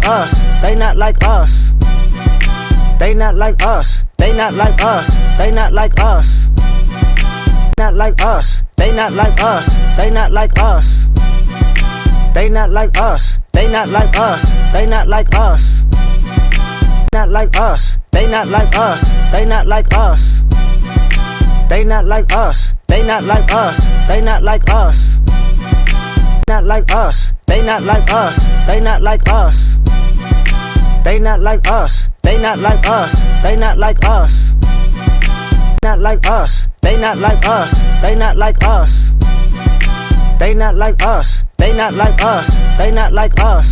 like us, they not like us. They not like us, they not like us, they not like us. Not like us, they not like us, they not like us. They not like us, they not like us, they not like us. Not like us, they not like us, they not like us. They not like us, they not like us, they not like us. Not like us, they not like us, they not like us. They not like us, they not like us, they not like us. Not like us, they not like us, they not like us. They not like us, they not like us, they not like us.